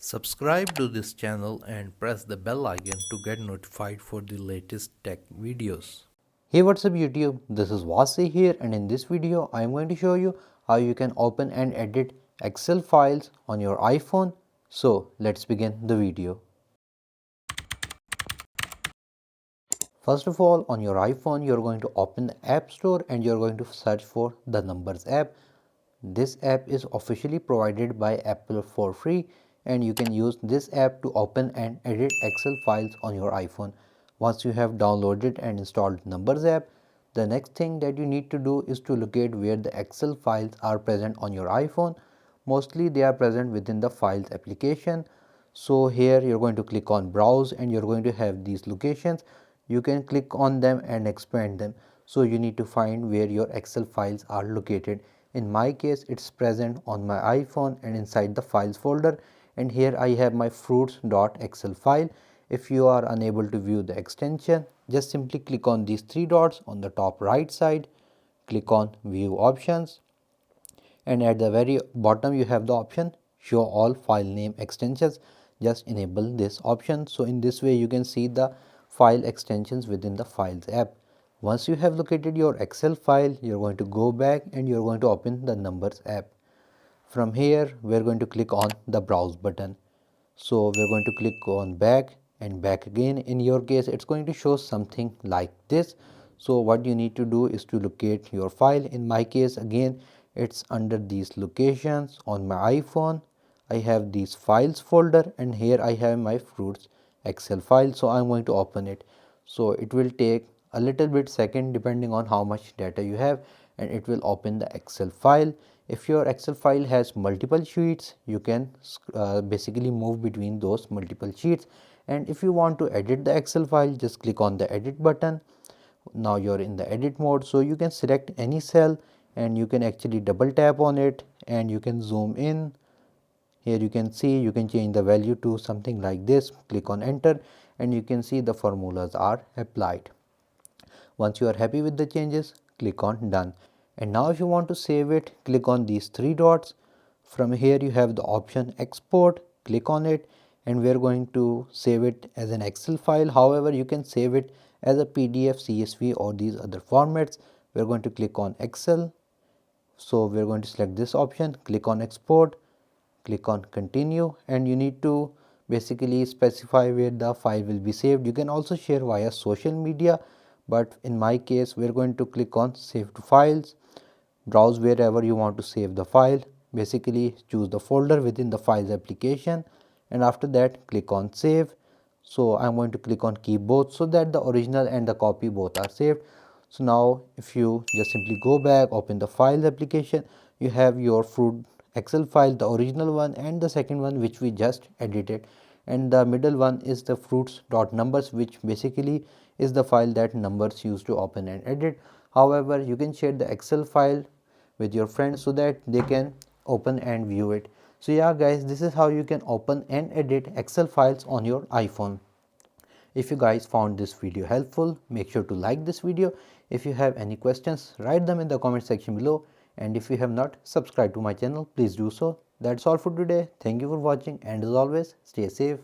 Subscribe to this channel and press the bell icon to get notified for the latest tech videos. Hey, what's up YouTube? This is Wasay here, and in this video I am going to show you how you can open and edit Excel files on your iPhone. So let's begin the video. First of all, on your iPhone you're going to open the App Store and you're going to search for the Numbers app. This app is officially provided by Apple for free, and you can use this app to open and edit Excel files on your iPhone. Once you have downloaded and installed Numbers app, the next thing that you need to do is to locate where the Excel files are present on your iPhone. Mostly they are present within the Files application. So here you're going to click on Browse and you're going to have these locations. You can click on them and expand them. So you need to find where your Excel files are located. In my case, it's present on my iPhone and inside the files folder, and here I have my fruits.excel file. If you are unable to view the extension, just simply click on these three dots on the top right side, click on view options, and at the very bottom you have the option show all file name extensions. Just enable this option. So in this way you can see the file extensions within the Files app. Once you have located your Excel file, you're going to go back and you're going to open the Numbers app. From here we're going to click on the Browse button. So we're going to click on back and back again. In your case it's going to show something like this. So what you need to do is to locate your file. In my case, again, it's under these locations. On my iPhone I have these files folder, and here I have my fruits Excel file. So I'm going to open it. So it will take a little bit second depending on how much data you have, and it will open the Excel file. If your Excel file has multiple sheets, you can basically move between those multiple sheets. And if you want to edit the Excel file, just click on the edit button. Now you're in the edit mode, so you can select any cell and you can actually double tap on it and you can zoom in. Here you can see you can change the value to something like this. Click on enter and you can see the formulas are applied. Once you are happy with the changes, click on done. And now if you want to save it, click on these three dots. From here you have the option export. Click on it and we are going to save it as an Excel file. However, you can save it as a PDF, CSV or these other formats. We are going to click on Excel. So we are going to select this option, click on export, click on continue, and you need to basically specify where the file will be saved. You can also share via social media, but in my case we are going to click on save to files. Browse wherever you want to save the file. Basically choose the folder within the files application, and after that click on save. So I'm going to click on keep both so that the original and the copy both are saved. So now if you just simply go back, open the files application, you have your fruit Excel file, the original one and the second one which we just edited, and the middle one is the fruits.numbers, which basically is the file that Numbers used to open and edit. However, you can share the Excel file with your friends so that they can open and view it. So yeah guys, this is how you can open and edit Excel files on your iPhone. If you guys found this video helpful, make sure to like this video. If you have any questions, write them in the comment section below, and if you have not subscribed to my channel, please do so. That's all for today. Thank you for watching, and as always, stay safe.